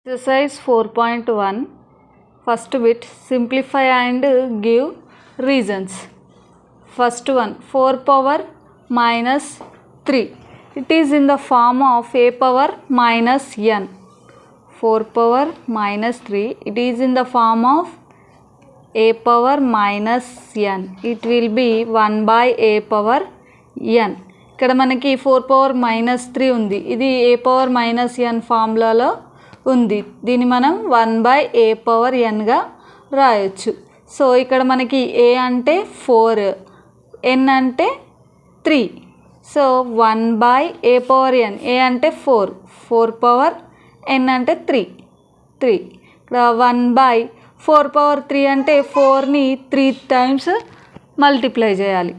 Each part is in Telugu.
Exercise 4.1 First bit simplify and give reasons. First one 4 power minus 3. It is in the form of a power minus n. 4 power minus 3. It is in the form of a power minus n. It will be 1 by a power n. ఇక్కడ మనకి 4 power minus 3 ఉంది. ఇది a power minus n ఫార్ములాలో ఉంది. దీన్ని మనం 1 by a power n గా రాయొచ్చు. సో ఇక్కడ మనకి a అంటే 4, n అంటే 3. So 1 by a power n, a అంటే 4, 4 power n అంటే 3. ఇక్కడ 1 by 4 power 3 అంటే 4ని 3 times మల్టిప్లై చేయాలి.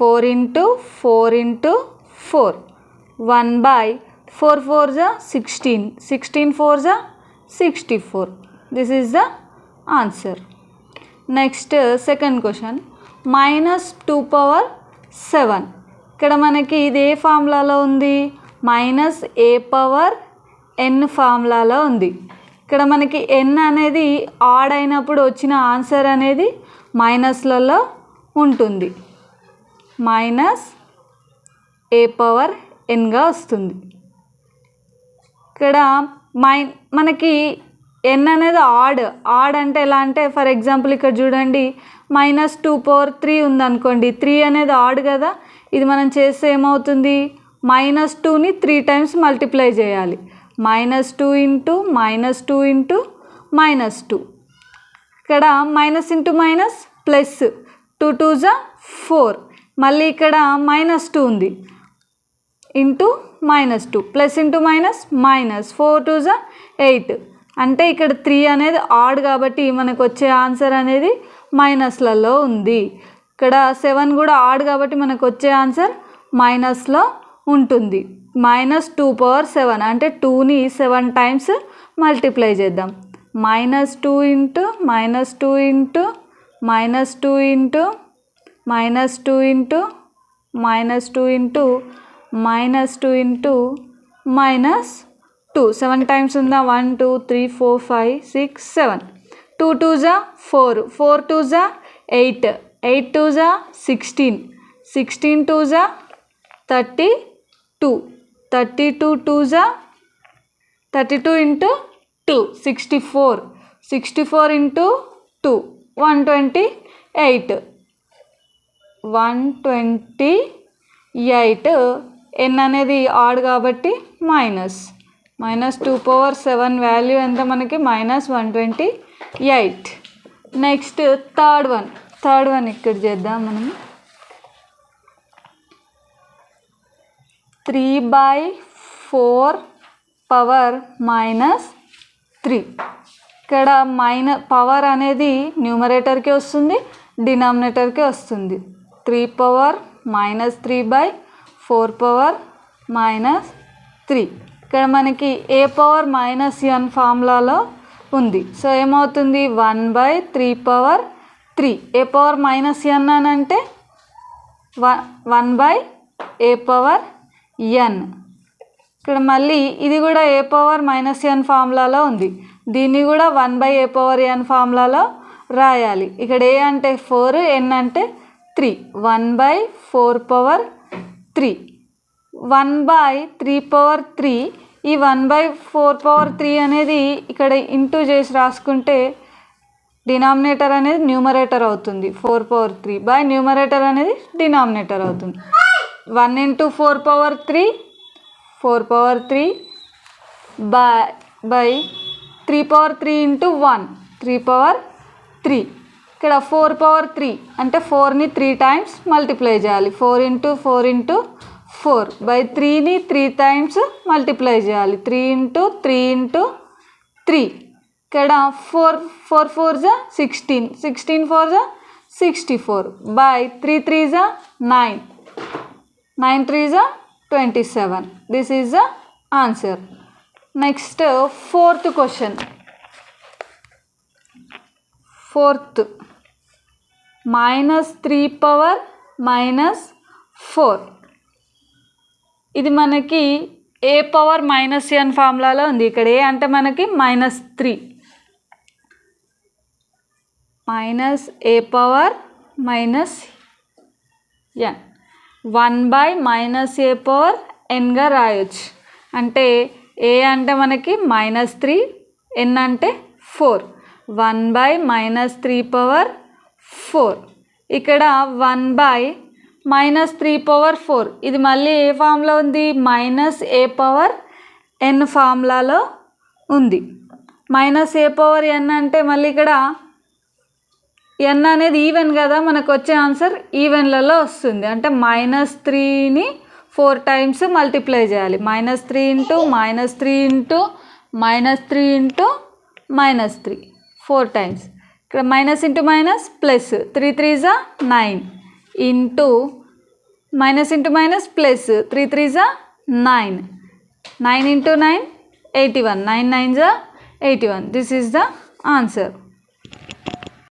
4 into 4 into 4. 1 by 4 4 is 16, 16 4 is 64. This is the answer. Next second question minus 2 power 7. ఇక్కడ మనకి ఇది ఏ ఫార్ములాలో ఉంది? మైనస్ ఏ పవర్ ఎన్ ఫార్ములాలో ఉంది. ఇక్కడ మనకి ఎన్ అనేది ఆడ్ అయినప్పుడు వచ్చిన ఆన్సర్ అనేది మైనస్లలో ఉంటుంది. మైనస్ ఏ పవర్ ఎన్గా వస్తుంది. ఇక్కడ మనకి ఎన్ అనేది ఆడ్ అంటే ఎలా అంటే ఫర్ ఎగ్జాంపుల్ ఇక్కడ చూడండి మైనస్ 2 power 3 ఉందనుకోండి. 3 అనేది ఆడ్ కదా, ఇది మనం చేస్తే ఏమవుతుంది? మైనస్ 2ని 3 times మల్టిప్లై చేయాలి. Minus 2 into minus 2 into minus 2. ఇక్కడ minus into minus plus 2 2 is 4. మళ్ళీ ఇక్కడ మైనస్ 2 ఉంది into minus 2 plus into minus minus 4 2 is 8. అంటే ఇక్కడ 3 అనేది ఆడ్ కాబట్టి మనకు వచ్చే ఆన్సర్ అనేది మైనస్లలో ఉంది. ఇక్కడ 7 కూడా ఆడ్ కాబట్టి మనకు వచ్చే ఆన్సర్ మైనస్లో ఉంటుంది. మైనస్ 2 power 7 అంటే 2ని 7 times మల్టిప్లై చేద్దాం. Minus 2 into minus 2 into minus 2 into minus 2 into minus 2 into minus 2 into minus 2. 7 times ఉందా? 1 2 3 4 5 6 7. 2 2 is 4, 4 2 is 8, 8 2 is 16, 16 2 is 32, 32 2 is 32 into 2 64, 64 into 2 128, 128. ఎన్ అనేది ఆడ్ కాబట్టి మైనస్ 2 power 7 వాల్యూ ఎంత మనకి? మైనస్ 128. నెక్స్ట్ థర్డ్ వన్ ఇక్కడ చేద్దాం మనం. 3/4 power minus 3. ఇక్కడ పవర్ అనేది న్యూమరేటర్కి వస్తుంది, డినామినేటర్కి వస్తుంది. 3 power minus 3/4 power minus 3. ఇక్కడ మనకి ఏ పవర్ మైనస్ ఎన్ ఫార్ములాలో ఉంది. సో ఏమవుతుంది? 1/3 power 3. ఏ పవర్ మైనస్ ఎన్ అని అంటే 1 by ఏ పవర్ ఎన్. ఇక్కడ మళ్ళీ ఇది కూడా ఏ పవర్ మైనస్ ఎన్ ఫార్ములాలో ఉంది. దీన్ని కూడా 1 by ఏ పవర్ ఎన్ ఫార్ములాలో రాయాలి. ఇక్కడ ఏ అంటే 4, ఎన్ అంటే 3. 1/4 power 3. 1/3 power 3. ఈ 1/4 power 3 అనేది ఇక్కడ ఇంటూ చేసి రాసుకుంటే డినామినేటర్ అనేది న్యూమరేటర్ అవుతుంది. 4 power 3 బై న్యూమరేటర్ అనేది డినామినేటర్ అవుతుంది. 1 into 4 power 3, 4 power 3 by 3 power 3 into 1, 3 power 3. ఇక్కడ 4 power 3 అంటే 4ని 3 times మల్టిప్లై చేయాలి. 4 into 4 into 4 బై 3ని 3 times మల్టిప్లై చేయాలి. 3 into 3 into 3. ఇక్కడ 4 4 is 16, 16 4 is 64 by 3 3 is 9, 9 3 is 27. This is the answer. Next fourth question. Minus 3 power minus 4. ఇది మనకి ఏ పవర్ మైనస్ ఎన్ ఫార్ములాలో ఉంది. ఇక్కడ ఏ అంటే మనకి -3 మైనస్ ఏ పవర్ మైనస్ ఎన్ 1/- ఏ పవర్ ఎన్గా రాయొచ్చు. అంటే ఏ అంటే మనకి -3, ఎన్ అంటే 4, 1/-3 పవర్ 4. ఇక్కడ 1/-3 పవర్ 4 ఇది మళ్ళీ ఏ ఫామ్లో ఉంది, ఏ పవర్ ఎన్ ఫార్ములాలో ఉంది. ఏ పవర్ ఎన్ అంటే మళ్ళీ ఇక్కడ ఎన్ అనేది ఈవెన్ కదా, మనకు వచ్చే ఆన్సర్ ఈవెన్లలో వస్తుంది. అంటే -3ని 4 టైమ్స్ మల్టిప్లై చేయాలి. -3 ఇంటూ -3 ఇంటూ -3 ఇంటూ -3 4 టైమ్స్. ఇక్కడ minus into minus plus 3 3s 9 into minus into minus plus 3 3s 9 9 into 9 81 9 9s 81. This is the answer.